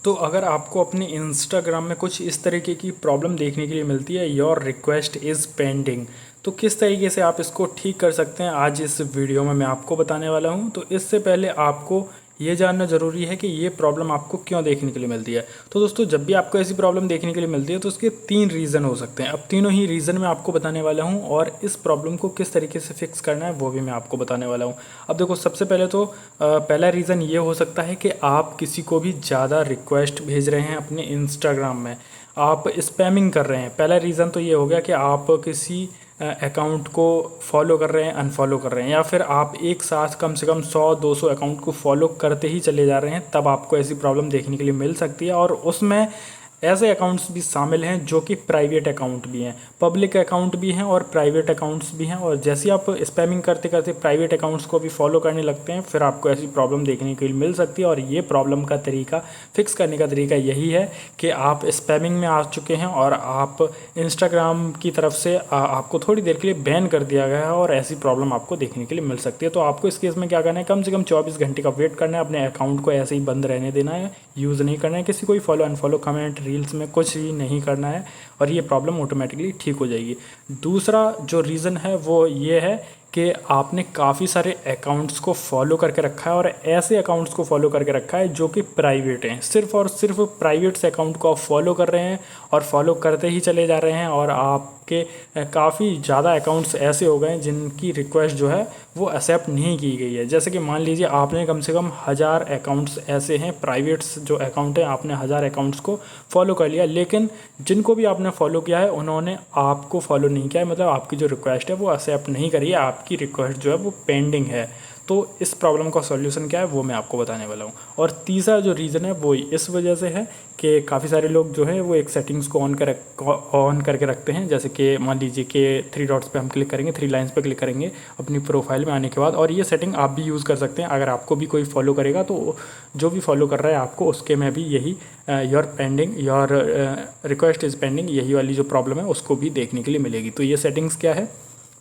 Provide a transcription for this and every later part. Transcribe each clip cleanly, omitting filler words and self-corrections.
तो अगर आपको अपने इंस्टाग्राम में कुछ इस तरीके की प्रॉब्लम देखने के लिए मिलती है, योर रिक्वेस्ट इज़ पेंडिंग, तो किस तरीके से आप इसको ठीक कर सकते हैं आज इस वीडियो में मैं आपको बताने वाला हूं। तो इससे पहले आपको ये जानना ज़रूरी है कि ये प्रॉब्लम आपको क्यों देखने के लिए मिलती है। तो दोस्तों, जब भी आपको ऐसी प्रॉब्लम देखने के लिए मिलती है तो उसके 3 रीज़न हो सकते हैं। अब तीनों ही रीज़न मैं आपको बताने वाला हूँ और इस प्रॉब्लम को किस तरीके से फिक्स करना है वो भी मैं आपको बताने वाला हूँ। अब देखो, सबसे पहले तो पहला रीज़न ये हो सकता है कि आप किसी को भी ज़्यादा रिक्वेस्ट भेज रहे हैं अपने इंस्टाग्राम में, आप स्पैमिंग कर रहे हैं। पहला रीज़न तो ये हो गया कि आप किसी अकाउंट को फॉलो कर रहे हैं, अनफॉलो कर रहे हैं, या फिर आप एक साथ कम से कम 100-200 अकाउंट को फॉलो करते ही चले जा रहे हैं, तब आपको ऐसी प्रॉब्लम देखने के लिए मिल सकती है। और उसमें ऐसे अकाउंट्स भी शामिल हैं जो कि प्राइवेट अकाउंट भी हैं, पब्लिक अकाउंट भी हैं और प्राइवेट अकाउंट्स भी हैं। और जैसे आप स्पैमिंग करते करते प्राइवेट अकाउंट्स को भी फॉलो करने लगते हैं, फिर आपको ऐसी प्रॉब्लम देखने के लिए मिल सकती है। और ये प्रॉब्लम का तरीका, फिक्स करने का तरीका यही है कि आप स्पैमिंग में आ चुके हैं और आप इंस्टाग्राम की तरफ से आपको थोड़ी देर के लिए बैन कर दिया गया है और ऐसी प्रॉब्लम आपको देखने के लिए मिल सकती है। तो आपको इस केस में क्या करना है, कम से कम 24 घंटे का वेट करना है, अपने अकाउंट को ऐसे ही बंद रहने देना है, यूज़ नहीं करना है, किसी को भी फॉलो अनफॉलो कमेंट रील्स में कुछ ही नहीं करना है, और ये प्रॉब्लम ऑटोमेटिकली ठीक हो जाएगी। दूसरा जो रीज़न है वो ये है कि आपने काफ़ी सारे अकाउंट्स को फॉलो करके रखा है और ऐसे अकाउंट्स को फॉलो करके रखा है जो कि प्राइवेट हैं। सिर्फ और सिर्फ प्राइवेट से अकाउंट को आप फॉलो कर रहे हैं और फॉलो करते ही चले जा रहे हैं, और आपके काफ़ी ज़्यादा अकाउंट्स ऐसे हो गए हैं जिनकी रिक्वेस्ट जो है वो एक्सेप्ट नहीं की गई है। जैसे कि मान लीजिए आपने कम से कम 1000 अकाउंट्स ऐसे हैं, प्राइवेट्स जो अकाउंट है, आपने 1000 अकाउंट्स को फॉलो कर लिया, लेकिन जिनको भी आपने फॉलो किया है उन्होंने आपको फॉलो नहीं किया है, मतलब आपकी जो रिक्वेस्ट है वो एक्सेप्ट नहीं करी है, आपकी रिक्वेस्ट जो है वो पेंडिंग है। तो इस प्रॉब्लम का सॉल्यूशन क्या है वो मैं आपको बताने वाला हूँ। और तीसरा जो रीज़न है वो इस वजह से है कि काफ़ी सारे लोग जो है वो एक सेटिंग्स को ऑन करके रखते हैं। जैसे कि मान लीजिए कि 3 डॉट्स पे हम क्लिक करेंगे, 3 लाइन्स पे क्लिक करेंगे अपनी प्रोफाइल में आने के बाद, और ये सेटिंग आप भी यूज़ कर सकते हैं। अगर आपको भी कोई फॉलो करेगा तो जो भी फॉलो कर रहा है आपको, उसके में भी यही your pending, your request is pending, यही वाली जो प्रॉब्लम है उसको भी देखने के लिए मिलेगी। तो ये सेटिंग्स क्या है,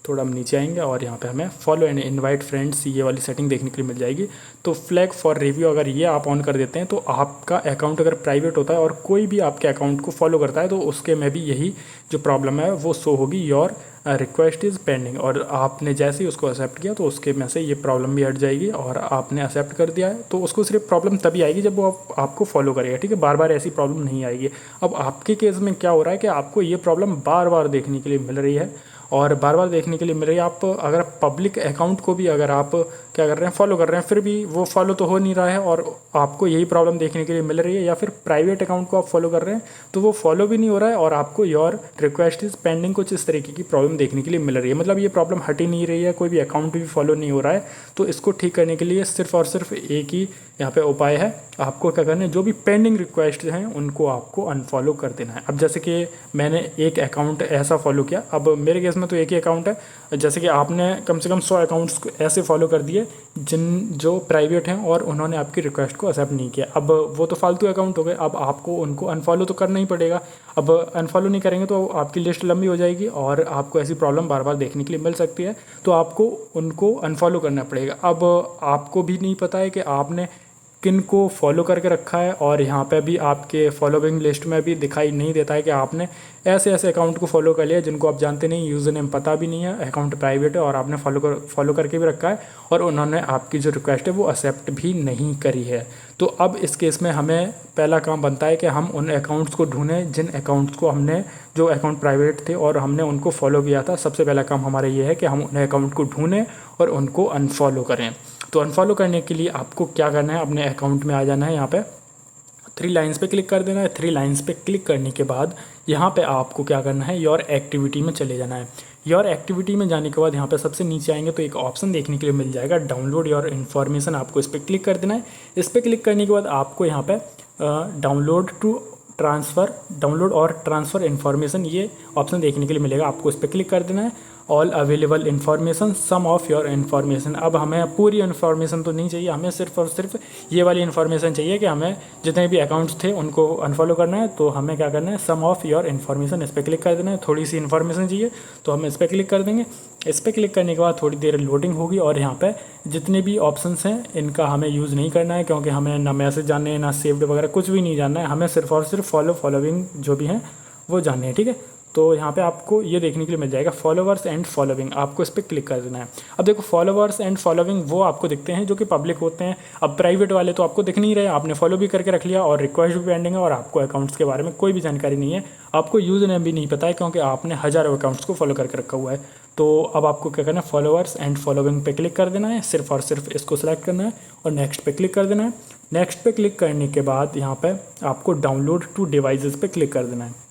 थोड़ा हम नीचे आएंगे और यहाँ पे हमें फॉलो एंड इनवाइट फ्रेंड्स, ये वाली सेटिंग देखने के लिए मिल जाएगी। तो फ्लैग फॉर रिव्यू अगर ये आप ऑन कर देते हैं तो आपका अकाउंट अगर प्राइवेट होता है और कोई भी आपके अकाउंट को फॉलो करता है तो उसके में भी यही जो प्रॉब्लम है वो शो होगी, योर रिक्वेस्ट इज़ पेंडिंग। और आपने जैसे ही उसको एक्सेप्ट किया तो उसके में से ये प्रॉब्लम भी हट जाएगी, और आपने एक्सेप्ट कर दिया है तो उसको सिर्फ प्रॉब्लम तभी आएगी जब वो आपको फॉलो करेगा, ठीक है, बार बार ऐसी प्रॉब्लम नहीं आएगी। अब आपके केस में क्या हो रहा है कि आपको ये प्रॉब्लम बार बार देखने के लिए मिल रही है, और बार बार देखने के लिए मिल रही है। आप अगर पब्लिक अकाउंट को भी अगर आप क्या कर रहे हैं, फॉलो कर रहे हैं, फिर भी वो फॉलो तो हो नहीं रहा है और आपको यही प्रॉब्लम देखने के लिए मिल रही है, या फिर प्राइवेट अकाउंट को आप फॉलो कर रहे हैं तो वो फॉलो भी नहीं हो रहा है और आपको योर रिक्वेस्ट इज़ पेंडिंग, कुछ इस तरीके की प्रॉब्लम देखने के लिए मिल रही है। मतलब ये प्रॉब्लम हट ही नहीं रही है, कोई भी अकाउंट भी फॉलो नहीं हो रहा है। तो इसको ठीक करने के लिए सिर्फ और सिर्फ एक ही यहाँ पे उपाय है, आपको क्या करना है, जो भी पेंडिंग रिक्वेस्ट हैं उनको आपको अनफॉलो कर देना है। अब जैसे कि मैंने एक अकाउंट ऐसा फॉलो किया, अब मेरे केस में तो एक ही अकाउंट है, जैसे कि आपने कम से कम 100 अकाउंट्स ऐसे फॉलो कर दिए जो प्राइवेट हैं और उन्होंने आपकी रिक्वेस्ट को एक्सेप्ट नहीं किया। अब वो तो फालतू अकाउंट हो गए, अब आपको उनको अनफॉलो तो करना ही पड़ेगा। अब अनफॉलो नहीं करेंगे तो आपकी लिस्ट लंबी हो जाएगी और आपको ऐसी प्रॉब्लम बार बार देखने के लिए मिल सकती है, तो आपको उनको अनफॉलो करना पड़ेगा। अब आपको भी नहीं पता है कि आपने किन को फॉलो करके रखा है, और यहाँ पे भी आपके फॉलोइंग लिस्ट में भी दिखाई नहीं देता है कि आपने ऐसे ऐसे अकाउंट को फॉलो कर लिया जिनको आप जानते नहीं, यूज़र नेम पता भी नहीं है, अकाउंट प्राइवेट है और आपने फॉलो करके भी रखा है और उन्होंने आपकी जो रिक्वेस्ट है वो एक्सेप्ट भी नहीं करी है। तो अब इस केस में हमें पहला काम बनता है कि हम उन अकाउंट्स को ढूंढें जिन अकाउंट्स को हमने, जो अकाउंट प्राइवेट थे और हमने उनको फॉलो किया था। सबसे पहला काम हमारा ये है कि हम उन अकाउंट को ढूंढें और उनको अनफॉलो करें। तो अनफॉलो करने के लिए आपको क्या करना है, अपने अकाउंट में आ जाना है, यहाँ पे 3 लाइन्स पे क्लिक कर देना है। 3 लाइन्स पे क्लिक करने के बाद यहाँ पे आपको क्या करना है, योर एक्टिविटी में चले जाना है। योर एक्टिविटी में जाने के बाद यहाँ पे सबसे नीचे आएंगे तो एक ऑप्शन देखने के लिए मिल जाएगा, डाउनलोड योर इन्फॉर्मेशन, आपको इस पर क्लिक कर देना है। इस पर क्लिक करने के बाद आपको यहाँ पे डाउनलोड और ट्रांसफ़र इन्फॉर्मेशन, ये ऑप्शन देखने के लिए मिलेगा, आपको इस पर क्लिक कर देना है। All available information, some of your information. अब हमें पूरी इन्फॉर्मेशन तो नहीं चाहिए, हमें सिर्फ और सिर्फ ये वाली इन्फॉर्मेशन चाहिए कि हमें जितने भी अकाउंट्स थे उनको अनफॉलो करना है। तो हमें क्या करना है, सम ऑफ योर इन्फॉर्मेशन, इस पर क्लिक कर देना है। थोड़ी सी इन्फॉर्मेशन चाहिए तो हम इस पर क्लिक कर देंगे। इस पर क्लिक करने के बाद थोड़ी देर लोडिंग होगी और यहाँ पे जितने भी ऑप्शंस हैं इनका हमें यूज़ नहीं करना है, क्योंकि हमें ना मैसेज जानने हैं ना सेव्ड वगैरह कुछ भी नहीं जानना है। हमें सिर्फ और सिर्फ फॉलोइंग जो भी हैं वो जानने हैं, ठीक है। तो यहाँ पे आपको ये देखने के लिए मिल जाएगा फॉलोवर्स एंड फॉलोइंग, आपको इस पर क्लिक कर देना है। अब देखो फॉलोवर्स एंड फॉलोइंग वो आपको दिखते हैं जो कि पब्लिक होते हैं। अब प्राइवेट वाले तो आपको दिख नहीं रहे, आपने फॉलो भी करके रख लिया और रिक्वेस्ट भी पेंडिंग है और आपको अकाउंट्स के बारे में कोई भी जानकारी नहीं है, आपको यूज़र नेम भी नहीं पता है, क्योंकि आपने हज़ारों अकाउंट्स को फॉलो करके रखा हुआ है। तो अब आपको क्या करना है, फॉलोवर्स एंड फॉलोइंग पे क्लिक कर देना है, सिर्फ और सिर्फ इसको सेलेक्ट करना है और नेक्स्ट पे क्लिक कर देना है। नेक्स्ट पे क्लिक करने के बाद यहाँ पे आपको डाउनलोड टू डिवाइसेस पे क्लिक कर देना है।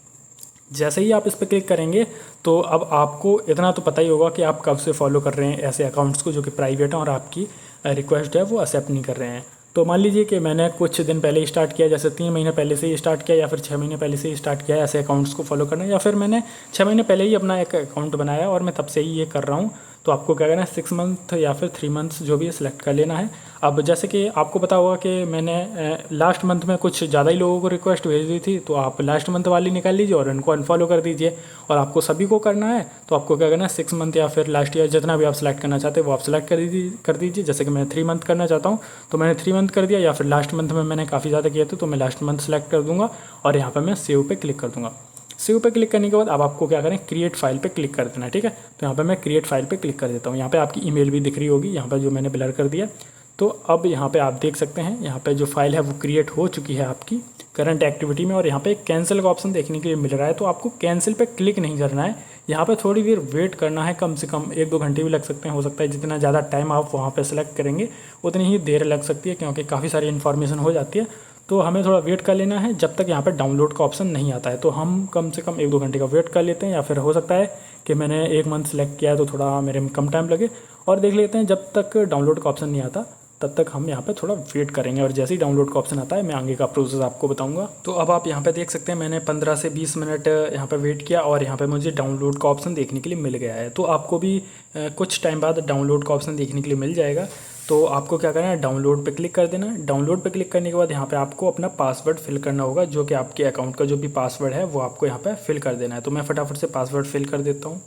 जैसे ही आप इस पर क्लिक करेंगे तो अब आपको इतना तो पता ही होगा कि आप कब से फॉलो कर रहे हैं ऐसे अकाउंट्स को जो कि प्राइवेट हैं और आपकी रिक्वेस्ट है वो एक्सेप्ट नहीं कर रहे हैं। तो मान लीजिए कि मैंने कुछ दिन पहले ही स्टार्ट किया, जैसे 3 महीने पहले से ही स्टार्ट किया या फिर 6 महीने पहले से ही स्टार्ट किया ऐसे अकाउंट्स को फॉलो करना, या फिर मैंने 6 महीने पहले ही अपना एक अकाउंट बनाया और मैं तब से ही ये कर रहा हूँ। तो आपको क्या करना है, 6 मंथ या फिर 3 मंथ्स जो भी है सिलेक्ट कर लेना है। अब जैसे कि आपको पता होगा कि मैंने लास्ट मंथ में कुछ ज़्यादा ही लोगों को रिक्वेस्ट भेज दी थी, तो आप लास्ट मंथ वाली निकाल लीजिए और इनको अनफॉलो कर दीजिए। और आपको सभी को करना है तो आपको क्या करना है, 6 मंथ या फिर लास्ट ईयर जितना भी आप सिलेक्ट करना चाहते हैं वो आप सिलेक्ट कर दीजिए। जैसे कि मैं 3 मंथ करना चाहता हूँ तो मैंने 3 मंथ कर दिया, या फिर लास्ट मंथ में मैंने काफ़ी ज़्यादा किए थे तो मैं लास्ट मंथ सेलेक्ट कर दूँगा और यहाँ पर मैं सेव पे क्लिक कर दूँगा। सेव पे क्लिक करने के बाद अब आपको क्या करें, क्रिएट फाइल पे क्लिक कर देना है, ठीक है। तो यहाँ पे मैं क्रिएट फाइल पे क्लिक कर देता हूँ। यहाँ पे आपकी ईमेल भी दिख रही होगी, यहाँ पर जो मैंने ब्लर कर दिया। तो अब यहाँ पे आप देख सकते हैं यहाँ पे जो फाइल है वो क्रिएट हो चुकी है आपकी करंट एक्टिविटी में, और यहाँ पे कैंसिल का ऑप्शन देखने के लिए मिल रहा है। तो आपको कैंसिल पे क्लिक नहीं करना है, यहाँ पे थोड़ी देर वेट करना है, कम से कम 1-2 घंटे भी लग सकते हैं। हो सकता है जितना ज़्यादा टाइम आप वहाँ पे सेलेक्ट करेंगे उतनी ही देर लग सकती है, क्योंकि काफ़ी सारी इन्फॉर्मेशन हो जाती है। तो हमें थोड़ा वेट कर लेना है जब तक यहाँ पे डाउनलोड का ऑप्शन नहीं आता है। तो हम कम से कम 1-2 घंटे का वेट कर लेते हैं, या फिर हो सकता है कि मैंने 1 मंथ सेलेक्ट किया है तो थोड़ा मेरे में कम टाइम लगे, और देख लेते हैं जब तक डाउनलोड का ऑप्शन नहीं आता तब तक हम यहाँ पे थोड़ा वेट करेंगे। और जैसे ही डाउनलोड का ऑप्शन आता है मैं आगे का प्रोसेस आपको बताऊंगा। तो अब आप यहाँ पे देख सकते हैं मैंने 15 से 20 मिनट यहाँ पे वेट किया और यहाँ पे मुझे डाउनलोड का ऑप्शन देखने के लिए मिल गया है। तो आपको भी कुछ टाइम बाद डाउनलोड का ऑप्शन देखने के लिए मिल जाएगा। तो आपको क्या करना है, डाउनलोड पे क्लिक कर देना है। डाउनलोड पे क्लिक करने के बाद यहाँ पे आपको अपना पासवर्ड फिल करना होगा, जो कि आपके अकाउंट का जो भी पासवर्ड है वो आपको यहाँ पे फिल कर देना है। तो मैं फटाफट से पासवर्ड फिल कर देता हूँ।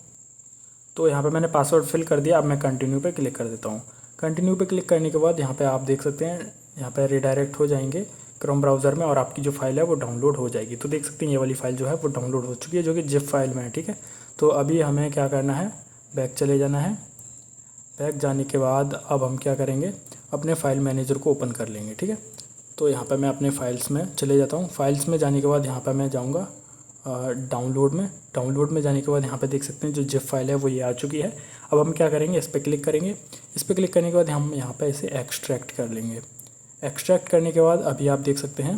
तो यहाँ पे मैंने पासवर्ड फिल कर दिया। अब मैं कंटिन्यू पे क्लिक कर देता हूँ। कंटिन्यू पे क्लिक करने के बाद यहाँ पे आप देख सकते हैं यहाँ पे रिडायरेक्ट हो जाएंगे क्रोम ब्राउज़र में और आपकी जो फाइल है वो डाउनलोड हो जाएगी। तो देख सकते हैं ये वाली फाइल जो है वो डाउनलोड हो चुकी है, जो कि जिप फाइल में है, ठीक है। तो अभी हमें क्या करना है, बैक चले जाना है। बैक जाने के बाद अब हम क्या करेंगे, अपने फ़ाइल मैनेजर को ओपन कर लेंगे, ठीक है। तो यहाँ पर मैं अपने फाइल्स में चले जाता हूँ। फाइल्स में जाने के बाद यहाँ पर मैं जाऊँगा डाउनलोड में जाने के बाद यहाँ पे देख सकते हैं जो जिप फाइल है वो ये आ चुकी है। अब हम क्या करेंगे, इस पर क्लिक करेंगे। इस पर क्लिक करने के बाद हम यहाँ पे इसे एक्सट्रैक्ट कर लेंगे। एक्सट्रैक्ट करने के बाद अभी आप देख सकते हैं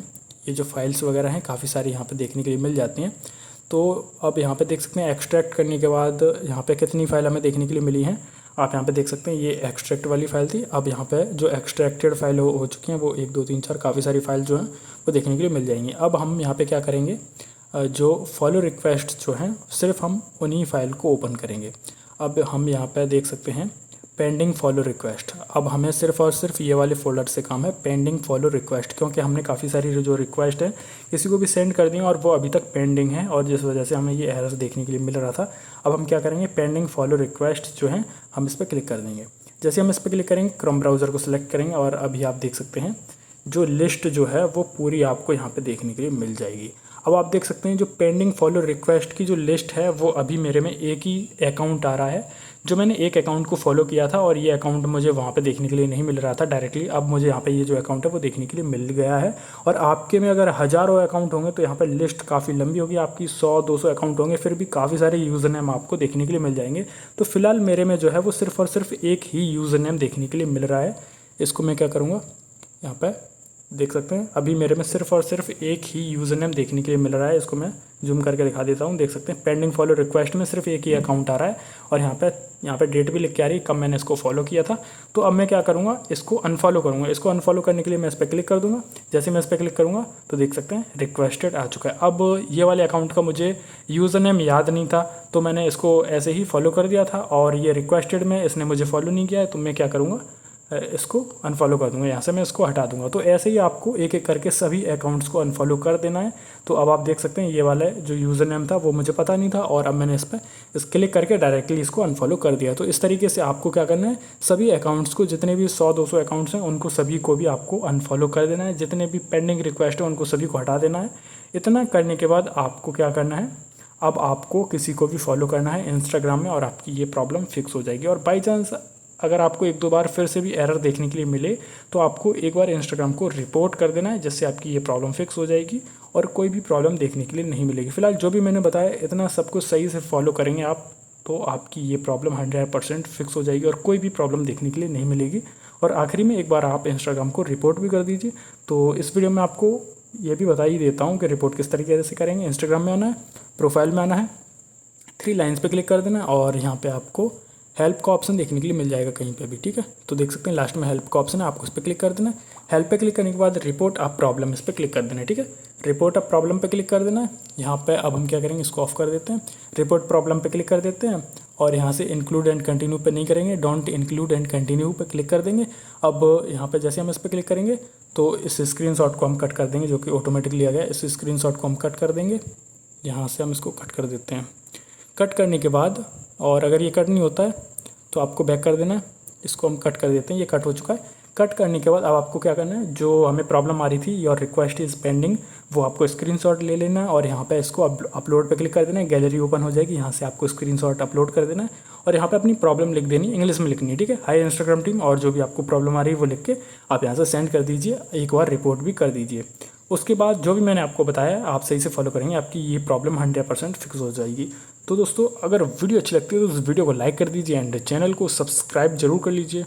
ये जो फाइल्स वगैरह हैं काफ़ी सारी यहाँ पे देखने के लिए मिल जाती हैं। तो अब यहाँ पे देख सकते हैं एक्सट्रैक्ट करने के बाद यहाँ पे कितनी फ़ाइल हमें देखने के लिए मिली हैं। आप यहाँ पे देख सकते हैं ये एक्सट्रैक्ट वाली फ़ाइल थी। अब यहाँ पे जो एक्सट्रैक्टेड फाइल हो चुकी हैं वो 1 2 3 4 काफ़ी सारी फाइल जो हैं वो देखने के लिए मिल जाएंगी। अब हम यहाँ पे क्या करेंगे, जो फॉलो रिक्वेस्ट जो हैं सिर्फ हम उन्हीं फाइल को ओपन करेंगे। अब हम यहाँ पे देख सकते हैं पेंडिंग फॉलो रिक्वेस्ट। अब हमें सिर्फ और सिर्फ ये वाले फोल्डर से काम है, पेंडिंग फॉलो रिक्वेस्ट, क्योंकि हमने काफ़ी सारी जो रिक्वेस्ट है किसी को भी सेंड कर दी है और वो अभी तक पेंडिंग है और जिस वजह से हमें ये एरर्स देखने के लिए मिल रहा था। अब हम क्या करेंगे, पेंडिंग फॉलो रिक्वेस्ट जो है हम इस पर क्लिक कर देंगे। जैसे हम इस पर क्लिक करेंगे क्रोम ब्राउज़र को सिलेक्ट करेंगे और अभी आप देख सकते हैं जो लिस्ट जो है वो पूरी आपको यहाँ पे देखने के लिए मिल जाएगी। अब आप देख सकते हैं जो पेंडिंग फॉलो रिक्वेस्ट की जो लिस्ट है वो अभी मेरे में एक ही अकाउंट आ रहा है, जो मैंने एक अकाउंट को फॉलो किया था और ये अकाउंट मुझे वहाँ पे देखने के लिए नहीं मिल रहा था डायरेक्टली। अब मुझे यहाँ पे ये जो अकाउंट है वो देखने के लिए मिल गया है। और आपके में अगर हज़ारों अकाउंट होंगे तो यहाँ पे लिस्ट काफ़ी लंबी होगी, आपकी 100-200 अकाउंट होंगे, फिर भी काफ़ी सारे यूज़र नेम आपको देखने के लिए मिल जाएंगे। तो फिलहाल मेरे में जो है वो सिर्फ और सिर्फ एक ही यूज़र नेम देखने के लिए मिल रहा है। इसको मैं क्या करूँगा, यहाँ पर देख सकते हैं अभी मेरे में सिर्फ और सिर्फ एक ही यूज़र नेम देखने के लिए मिल रहा है। इसको मैं जूम करके दिखा देता हूँ। देख सकते हैं पेंडिंग फॉलो रिक्वेस्ट में सिर्फ एक ही अकाउंट आ रहा है और यहाँ पे डेट भी लिख के आ रही है कब मैंने इसको फॉलो किया था। तो अब मैं क्या करूँगा, इसको अनफॉलो करूँगा। इसको अनफॉलो करने के लिए मैं इस पर क्लिक कर दूँगा। जैसे मैं इस पर क्लिक करूँगा तो देख सकते हैं रिक्वेस्टेड आ चुका है। अब ये वाले अकाउंट का मुझे यूज़र नेम याद नहीं था तो मैंने इसको ऐसे ही फॉलो कर दिया था और ये रिक्वेस्टेड में इसने मुझे फॉलो नहीं किया है। तो मैं क्या करूँगा, इसको अनफॉलो कर दूंगा। यहाँ से मैं इसको हटा दूंगा। तो ऐसे ही आपको एक एक करके सभी अकाउंट्स को अनफॉलो कर देना है। तो अब आप देख सकते हैं ये वाला जो यूज़र नेम था वो मुझे पता नहीं था और अब मैंने इस क्लिक करके डायरेक्टली इसको अनफॉलो कर दिया। तो इस तरीके से आपको क्या करना है, सभी अकाउंट्स को, जितने भी 100-200 अकाउंट्स हैं उनको सभी को भी आपको अनफॉलो कर देना है। जितने भी पेंडिंग रिक्वेस्ट है उनको सभी को हटा देना है। इतना करने के बाद आपको क्या करना है, अब आपको किसी को भी फॉलो करना है इंस्टाग्राम में और आपकी ये प्रॉब्लम फिक्स हो जाएगी। और बाई चांस अगर आपको एक दो बार फिर से भी एरर देखने के लिए मिले तो आपको एक बार इंस्टाग्राम को रिपोर्ट कर देना है, जिससे आपकी ये प्रॉब्लम फिक्स हो जाएगी और कोई भी प्रॉब्लम देखने के लिए नहीं मिलेगी। फिलहाल जो भी मैंने बताया इतना सब कुछ सही से फॉलो करेंगे आप तो आपकी ये प्रॉब्लम 100% फिक्स हो जाएगी और कोई भी प्रॉब्लम देखने के लिए नहीं मिलेगी। और आखिरी में एक बार आप इंस्टाग्राम को रिपोर्ट भी कर दीजिए। तो इस वीडियो में आपको ये भी बता ही देता हूँ कि रिपोर्ट किस तरीके से करेंगे। इंस्टाग्राम में आना है, प्रोफाइल में आना है, 3 लाइन्स पे क्लिक कर देना और यहाँ पे आपको हेल्प का ऑप्शन देखने के लिए मिल जाएगा कहीं पे भी, ठीक है। तो देख सकते हैं लास्ट में हेल्प का ऑप्शन है, आपको इस पर क्लिक कर देना है। हेल्प पे क्लिक करने के बाद रिपोर्ट अ प्रॉब्लम इस पर क्लिक कर देना है, ठीक है। रिपोर्ट अ प्रॉब्लम पे क्लिक कर देना है। यहाँ पे अब हम क्या करेंगे, इसको ऑफ कर देते हैं। रिपोर्ट प्रॉब्लम पे क्लिक कर देते हैं और यहाँ से इंक्लूड एंड कंटिन्यू पे नहीं करेंगे, डोंट इंक्लूड एंड कंटिन्यू पे क्लिक कर देंगे। अब यहाँ पे जैसे हम इस पर क्लिक करेंगे तो इस स्क्रीनशॉट को हम कट कर देंगे, जो कि ऑटोमेटिकली आ गया। इस स्क्रीनशॉट को हम कट कर देंगे, यहाँ से हम इसको कट कर देते हैं। कट करने के बाद, और अगर ये कट नहीं होता है तो आपको बैक कर देना है। इसको हम कट कर देते हैं, ये कट हो चुका है। कट करने के बाद अब आपको क्या करना है, जो हमें प्रॉब्लम आ रही थी योर रिक्वेस्ट इज़ पेंडिंग, वो आपको स्क्रीनशॉट ले लेना है और यहाँ पे इसको अपलोड पे क्लिक कर देना है। गैलरी ओपन हो जाएगी, यहाँ से आपको स्क्रीनशॉट अपलोड कर देना है और यहाँ पे अपनी प्रॉब्लम लिख देनी है, इंग्लिश में लिखनी है, ठीक है। हाय इंस्टाग्राम टीम, और जो भी आपको प्रॉब्लम आ रही है वो लिख के आप यहाँ से सेंड कर दीजिए। एक बार रिपोर्ट भी कर दीजिए। उसके बाद जो भी मैंने आपको बताया आप सही से फॉलो करेंगे, आपकी ये प्रॉब्लम 100% फिक्स हो जाएगी। तो दोस्तों अगर वीडियो अच्छी लगती है तो उस वीडियो को लाइक कर दीजिए एंड चैनल को सब्सक्राइब जरूर कर लीजिए।